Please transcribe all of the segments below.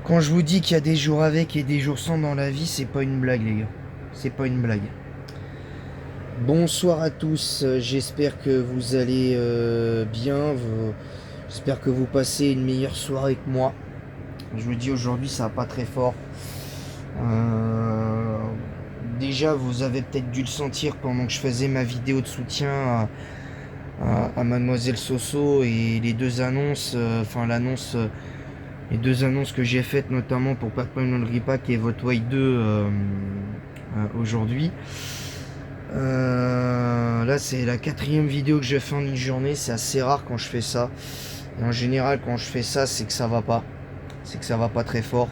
Quand je vous dis qu'il y a des jours avec et des jours sans dans la vie, c'est pas une blague, les gars. C'est pas une blague. Bonsoir à tous, j'espère que vous allez bien. J'espère que vous passez une meilleure soirée que moi. Je vous dis aujourd'hui, ça va pas très fort. Euh, Déjà, vous avez peut-être dû le sentir pendant que je faisais ma vidéo de soutien à Mademoiselle Soso et les deux annonces, les deux annonces que j'ai faites notamment pour Pac-Man Laundry Pack et Vote White 2 aujourd'hui. Là c'est la quatrième vidéo que je fais en une journée, c'est assez rare quand je fais ça. Et en général quand je fais ça c'est que ça va pas. C'est que ça va pas très fort.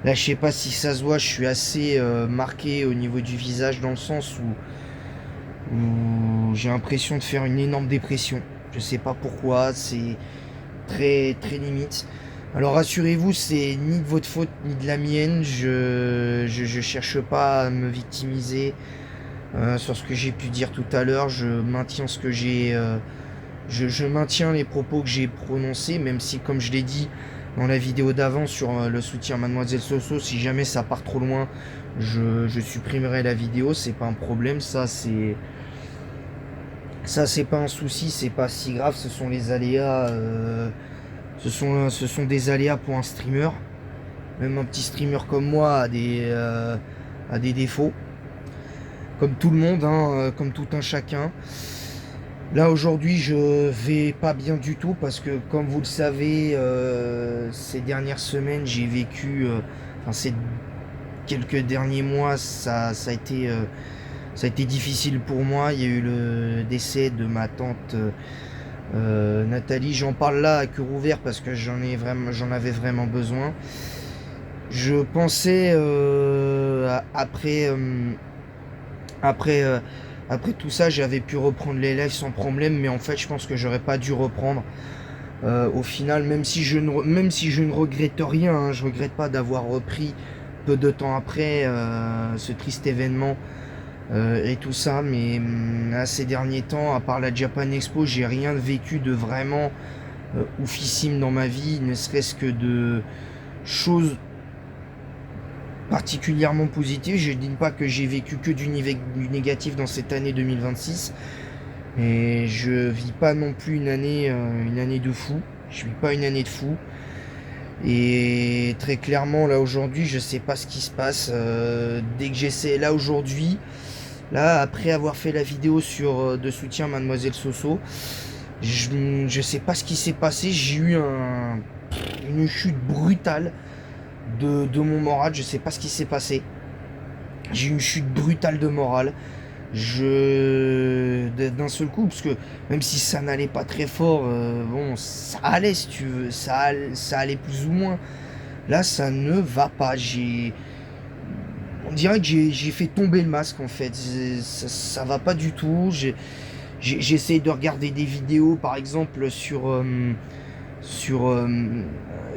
Là je sais pas si ça se voit, je suis assez marqué au niveau du visage dans le sens où j'ai l'impression de faire une énorme dépression. Je sais pas pourquoi, c'est très très limite. Alors rassurez-vous, c'est ni de votre faute ni de la mienne. Je cherche pas à me victimiser sur ce que j'ai pu dire tout à l'heure. Je maintiens ce que j'ai. Je maintiens les propos que j'ai prononcés, même si, comme je l'ai dit dans la vidéo d'avant sur le soutien à Mademoiselle Soso, si jamais ça part trop loin, je supprimerai la vidéo. C'est pas un problème, ça c'est pas un souci, c'est pas si grave. Ce sont les aléas. Ce sont des aléas pour un streamer. Même un petit streamer comme moi a des défauts. Comme tout le monde, hein, comme tout un chacun. Là aujourd'hui je vais pas bien du tout parce que comme vous le savez, ces dernières semaines j'ai vécu, ces quelques derniers mois ça a été difficile pour moi. Il y a eu le décès de ma tante Nathalie. J'en parle là à cœur ouvert parce que j'en avais vraiment besoin. Je pensais après, après tout ça, j'avais pu reprendre les lives sans problème, mais en fait, je pense que j'aurais pas dû reprendre. Au final, même si je ne regrette rien, hein, je regrette pas d'avoir repris peu de temps après ce triste événement et tout ça, mais ces derniers temps, à part la Japan Expo, j'ai rien vécu de vraiment oufissime dans ma vie, ne serait-ce que de choses particulièrement positif. Je ne dis pas que j'ai vécu que du négatif dans cette année 2026. Et je vis pas non plus une année de fou. Je vis pas une année de fou. Et très clairement, là aujourd'hui, je sais pas ce qui se passe. Dès que j'essaie, là aujourd'hui, là après avoir fait la vidéo sur de soutien à Mademoiselle Soso, je sais pas ce qui s'est passé. J'ai eu une chute brutale de mon moral. Je sais pas ce qui s'est passé. J'ai eu une chute brutale de morale. D'un seul coup, parce que même si ça n'allait pas très fort, bon, ça allait si tu veux, ça allait plus ou moins. Là, ça ne va pas. On dirait que j'ai fait tomber le masque en fait. Ça va pas du tout. J'essaie de regarder des vidéos, par exemple sur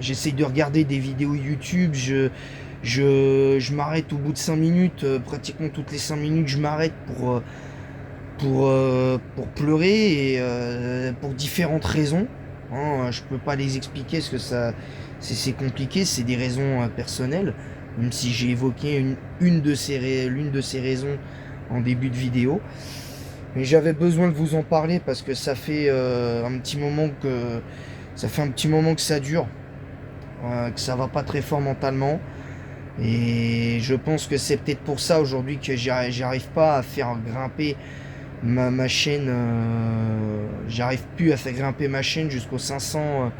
j'essaie de regarder des vidéos YouTube. Je m'arrête au bout de 5 minutes, pratiquement toutes les 5 minutes, je m'arrête pour pleurer et pour différentes raisons. Hein, je peux pas les expliquer parce que c'est compliqué, c'est des raisons personnelles, même si j'ai évoqué l'une de ces raisons en début de vidéo. Mais j'avais besoin de vous en parler parce que ça fait un petit moment que ça dure, que ça va pas très fort mentalement. Et je pense que c'est peut-être pour ça aujourd'hui que j'arrive pas à faire grimper ma chaîne. J'arrive plus à faire grimper ma chaîne jusqu'aux 500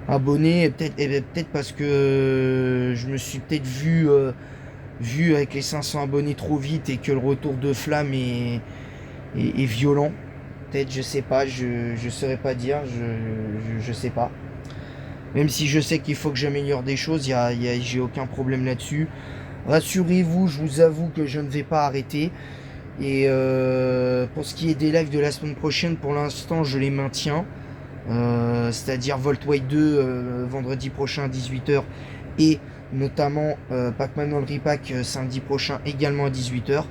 abonnés. Et peut-être parce que je me suis peut-être vu avec les 500 abonnés trop vite et que le retour de flamme est violent. Peut-être, je sais pas, je saurais pas dire, je sais pas. Même si je sais qu'il faut que j'améliore des choses, j'ai aucun problème là-dessus. Rassurez-vous, je vous avoue que je ne vais pas arrêter. Et pour ce qui est des lives de la semaine prochaine, pour l'instant, je les maintiens. C'est-à-dire Volt White 2 vendredi prochain à 18h et notamment Pac-Man dans le repack samedi prochain également à 18h.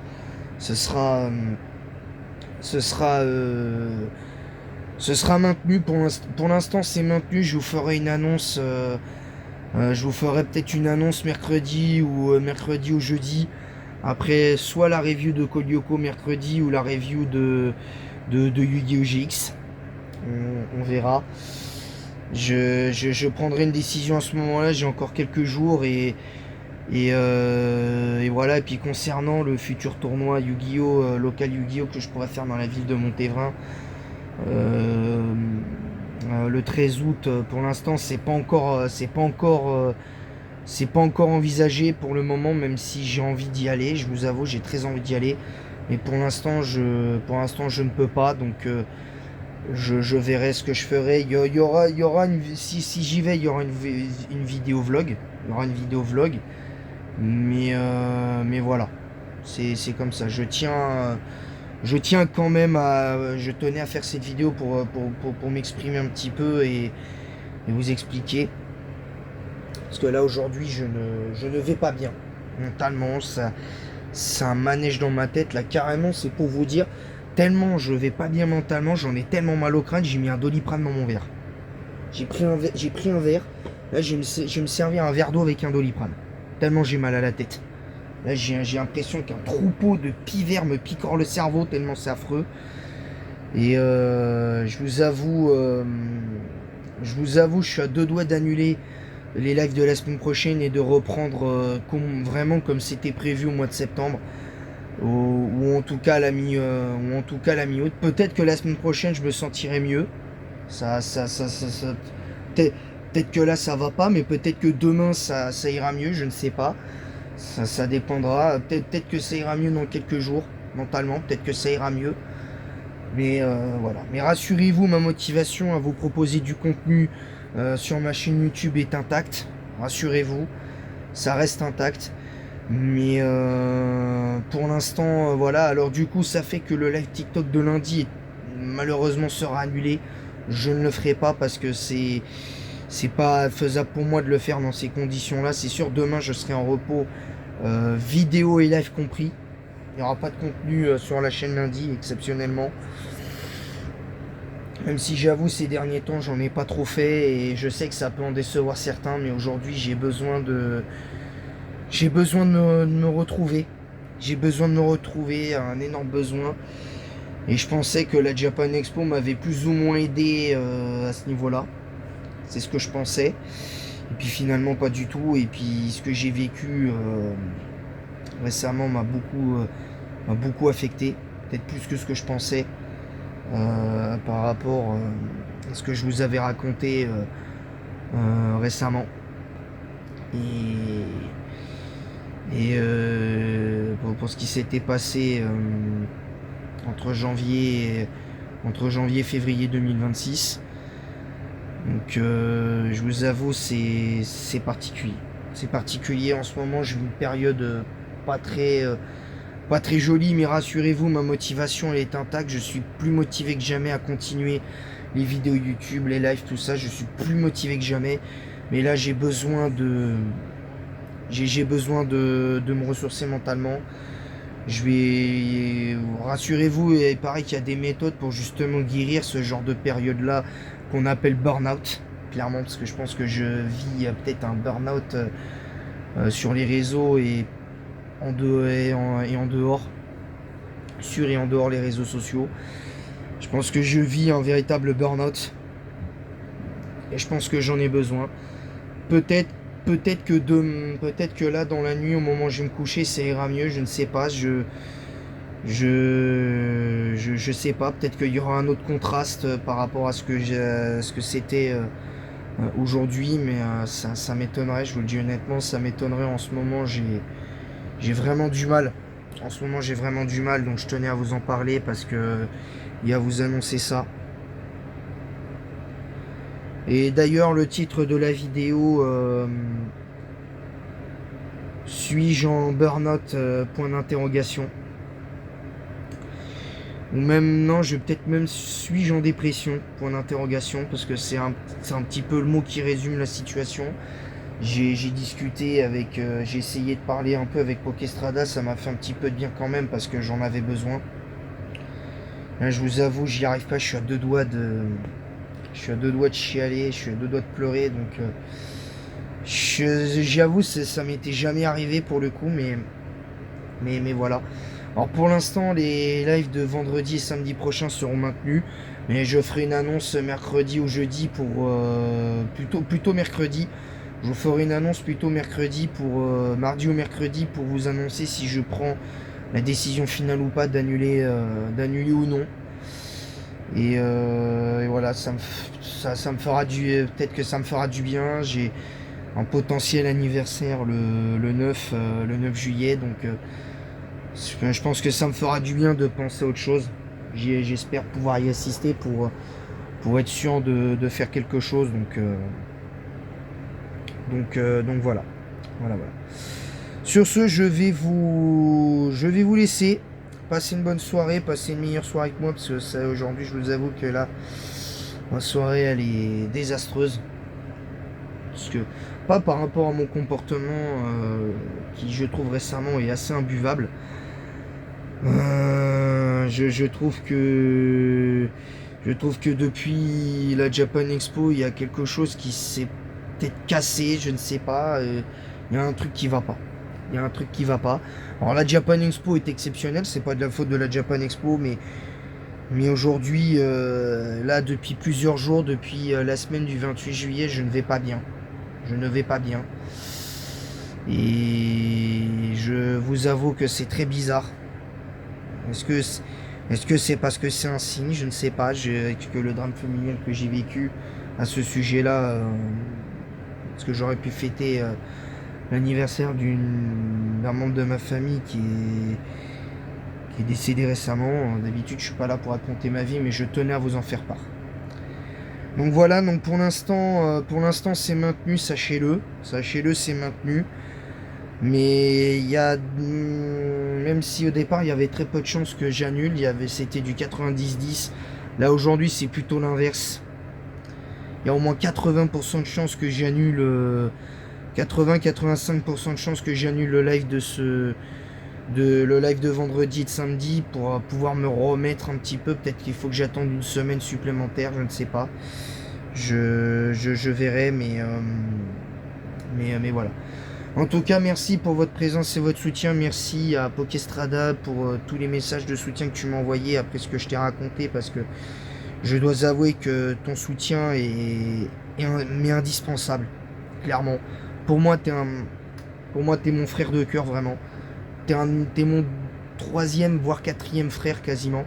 Ce sera, ce sera, ce sera maintenu. Pour l'instant, c'est maintenu. Je vous ferai une annonce Je vous ferai peut-être une annonce mercredi ou jeudi. Après, soit la review de Code Lyoko mercredi ou la review de Yu-Gi-Oh! GX. On verra. Je prendrai une décision à ce moment-là. J'ai encore quelques jours et voilà. Et puis concernant le futur tournoi Yu-Gi-Oh! Local Yu-Gi-Oh! Que je pourrais faire dans la ville de Montévrain, le 13 août, pour l'instant, c'est pas encore envisagé pour le moment, même si j'ai envie d'y aller. Je vous avoue, j'ai très envie d'y aller, mais pour l'instant, je ne peux pas. Donc, je verrai ce que je ferai. Il y aura si j'y vais, il y aura une vidéo vlog. Il y aura une vidéo vlog, mais voilà, c'est comme ça. Je tiens quand même je tenais à faire cette vidéo pour m'exprimer un petit peu et vous expliquer. Parce que là aujourd'hui je ne vais pas bien mentalement, ça manège dans ma tête là carrément, c'est pour vous dire, tellement je vais pas bien mentalement, j'en ai tellement mal au crâne, j'ai mis un Doliprane dans mon verre. J'ai pris un verre, là je vais me servir un verre d'eau avec un Doliprane. Tellement j'ai mal à la tête. Là j'ai l'impression qu'un troupeau de pivers me picore le cerveau, tellement c'est affreux. Et je vous avoue, je suis à deux doigts d'annuler les lives de la semaine prochaine et de reprendre vraiment comme c'était prévu au mois de septembre, ou en tout cas à la mi-août. Peut-être que la semaine prochaine je me sentirai mieux. Peut-être que là ça va pas, mais peut-être que demain ça ira mieux, je ne sais pas. Ça dépendra. Peut-être que ça ira mieux dans quelques jours, mentalement. Peut-être que ça ira mieux. Mais voilà. Mais rassurez-vous, ma motivation à vous proposer du contenu sur ma chaîne YouTube est intacte. Rassurez-vous, ça reste intact. Mais pour l'instant, voilà. Alors du coup, ça fait que le live TikTok de lundi malheureusement sera annulé. Je ne le ferai pas parce que c'est pas faisable pour moi de le faire dans ces conditions-là. C'est sûr, demain je serai en repos, vidéo et live compris. Il n'y aura pas de contenu sur la chaîne lundi, exceptionnellement. Même si j'avoue, ces derniers temps, j'en ai pas trop fait et je sais que ça peut en décevoir certains, mais aujourd'hui, j'ai besoin de me retrouver. J'ai besoin de me retrouver, un énorme besoin. Et je pensais que la Japan Expo m'avait plus ou moins aidé à ce niveau-là. C'est ce que je pensais. Et puis finalement, pas du tout. Et puis ce que j'ai vécu récemment m'a beaucoup affecté. Peut-être plus que ce que je pensais. Par rapport à ce que je vous avais raconté récemment. Et pour ce qui s'était passé entre janvier et février 2026. Donc je vous avoue, c'est particulier. C'est particulier en ce moment, j'ai une période pas très jolie, mais rassurez-vous, ma motivation elle est intacte. Je suis plus motivé que jamais à continuer les vidéos YouTube, les lives, tout ça. Je suis plus motivé que jamais. Mais là, j'ai besoin de me ressourcer mentalement. Rassurez-vous, il paraît qu'il y a des méthodes pour justement guérir ce genre de période-là qu'on appelle burn-out. Clairement, parce que je pense que je vis peut-être un burn-out sur les réseaux et en dehors, sur et en dehors les réseaux sociaux. Je pense que je vis un véritable burn-out et je pense que j'en ai besoin. Peut-être que là dans la nuit, au moment où je vais me coucher, ça ira mieux. Je ne sais pas. Je sais pas. Peut-être qu'il y aura un autre contraste par rapport à ce que c'était aujourd'hui, mais ça m'étonnerait. Je vous le dis honnêtement, ça m'étonnerait. En ce moment, j'ai vraiment du mal. En ce moment, j'ai vraiment du mal, donc je tenais à vous en parler parce que et à vous annoncer ça. Et d'ailleurs, le titre de la vidéo, suis-je en burn-out, point d'interrogation. Ou même, non, je vais peut-être même, suis-je en dépression, point d'interrogation, parce que c'est un petit peu le mot qui résume la situation. J'ai discuté avec, j'ai essayé de parler un peu avec Pokestrada, ça m'a fait un petit peu de bien quand même parce que j'en avais besoin. Là, je vous avoue, j'y arrive pas, je suis à deux doigts de chialer, je suis à deux doigts de pleurer, donc J'avoue, ça m'était jamais arrivé pour le coup, mais voilà. Alors pour l'instant, les lives de vendredi et samedi prochain seront maintenus, mais je ferai une annonce mercredi ou jeudi pour plutôt mercredi. Je vous ferai une annonce plutôt mercredi pour mardi ou mercredi pour vous annoncer si je prends la décision finale ou pas d'annuler ou non. Et voilà, ça me fera peut-être que ça me fera du bien. J'ai un potentiel anniversaire le 9 juillet, donc je pense que ça me fera du bien de penser à autre chose. J'espère pouvoir y assister pour être sûr de faire quelque chose. Donc voilà. Voilà, voilà. Sur ce, je vais vous laisser. Passez une bonne soirée, passez une meilleure soirée que moi, parce que ça, aujourd'hui, je vous avoue que là, ma soirée, elle est désastreuse. Parce que, pas par rapport à mon comportement, qui, je trouve, récemment est assez imbuvable. Je trouve que depuis la Japan Expo, il y a quelque chose qui s'est peut-être cassé, je ne sais pas. Il y a un truc qui va pas. Il y a un truc qui va pas. Alors la Japan Expo est exceptionnelle, c'est pas de la faute de la Japan Expo, mais aujourd'hui, là depuis plusieurs jours, depuis la semaine du 28 juillet, je ne vais pas bien. Je ne vais pas bien. Et je vous avoue que c'est très bizarre. Est-ce que c'est parce que c'est un signe? Je ne sais pas. Que le drame familial que j'ai vécu à ce sujet-là, parce que j'aurais pu fêter l'anniversaire d'un membre de ma famille qui est décédé récemment. D'habitude, je suis pas là pour raconter ma vie, mais je tenais à vous en faire part. Donc voilà, donc pour l'instant c'est maintenu, sachez-le, c'est maintenu. Mais même si au départ il y avait très peu de chances que j'annule, c'était du 90-10. Là aujourd'hui c'est plutôt l'inverse. Il y a au moins 80% de chances que j'annule, 80-85% de chances que j'annule le live le live de vendredi et de samedi pour pouvoir me remettre un petit peu. Peut-être qu'il faut que j'attende une semaine supplémentaire, je ne sais pas. Je verrai, mais voilà. En tout cas, merci pour votre présence et votre soutien. Merci à Pokestrada pour tous les messages de soutien que tu m'as envoyés après ce que je t'ai raconté, parce que je dois avouer que ton soutien est indispensable, clairement. Pour moi, t'es mon frère de cœur, vraiment. T'es mon troisième, voire quatrième frère, quasiment.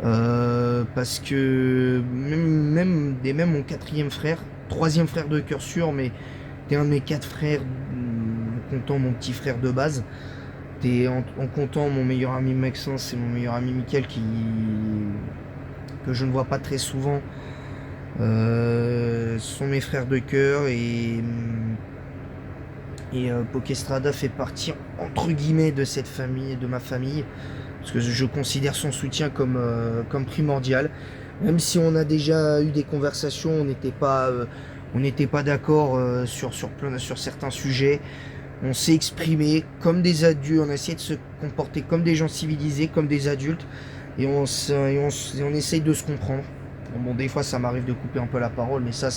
Parce que même mon quatrième frère, troisième frère de cœur sûr, mais t'es un de mes quatre frères, en comptant mon petit frère de base. En comptant mon meilleur ami Maxence et mon meilleur ami Mickaël que je ne vois pas très souvent. Sont mes frères de cœur et Pokestrada fait partie entre guillemets de cette famille, de ma famille, parce que je considère son soutien comme primordial. Même si on a déjà eu des conversations, on n'était pas d'accord sur certains sujets. On s'est exprimé comme des adultes, on a essayé de se comporter comme des gens civilisés, comme des adultes, et on essaye de se comprendre. Bon, des fois ça m'arrive de couper un peu la parole, mais ça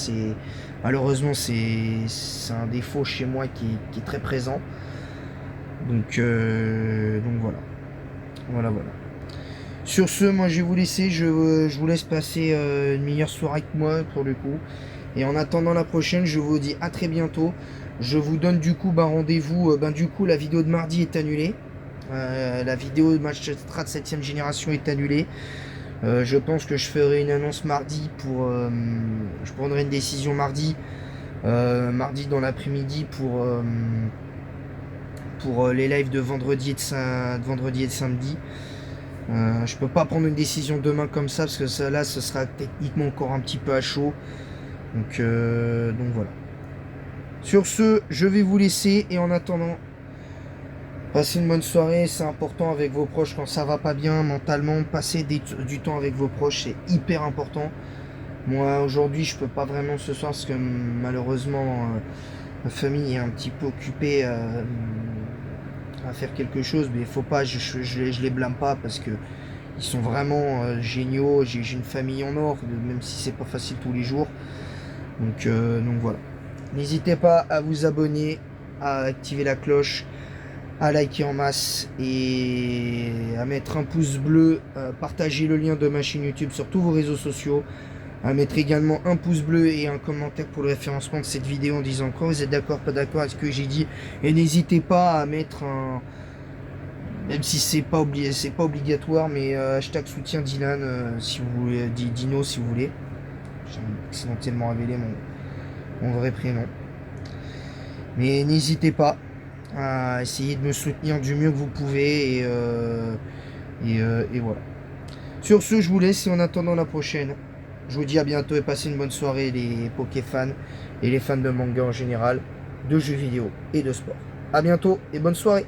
malheureusement c'est un défaut chez moi qui est très présent. Donc voilà. Voilà. Sur ce, moi je vais vous laisser, je vous laisse passer une meilleure soirée que moi pour le coup. Et en attendant la prochaine, je vous dis à très bientôt. Je vous donne du coup rendez-vous. Du coup, la vidéo de mardi est annulée. La vidéo de match strat 7ème génération est annulée. Je pense que je ferai une annonce mardi je prendrai une décision mardi. Mardi dans l'après-midi pour les lives de vendredi et de samedi. Je peux pas prendre une décision demain comme ça, parce que ce sera techniquement encore un petit peu à chaud. Donc voilà. Sur ce, je vais vous laisser, et en attendant, passez une bonne soirée. C'est important avec vos proches quand ça va pas bien mentalement. Passer du temps avec vos proches, c'est hyper important. Moi aujourd'hui je peux pas vraiment ce soir, parce que malheureusement ma famille est un petit peu occupée à faire quelque chose, mais faut pas, je les blâme pas, parce que ils sont vraiment géniaux. J'ai une famille en or, même si c'est pas facile tous les jours. Donc voilà. N'hésitez pas à vous abonner, à activer la cloche, à liker en masse et à mettre un pouce bleu, partager le lien de ma chaîne YouTube sur tous vos réseaux sociaux, à mettre également un pouce bleu et un commentaire pour le référencement de cette vidéo en disant quoi vous êtes d'accord, pas d'accord avec ce que j'ai dit. Et n'hésitez pas à mettre un, même si c'est pas obligatoire, mais hashtag soutien Dylan si vous voulez, Dino si vous voulez. J'ai accidentellement révélé mon vrai prénom. Mais n'hésitez pas à essayer de me soutenir du mieux que vous pouvez et voilà. Sur ce, je vous laisse et en attendant la prochaine, je vous dis à bientôt et passez une bonne soirée les Pokéfans et les fans de manga en général, de jeux vidéo et de sport. A bientôt et bonne soirée.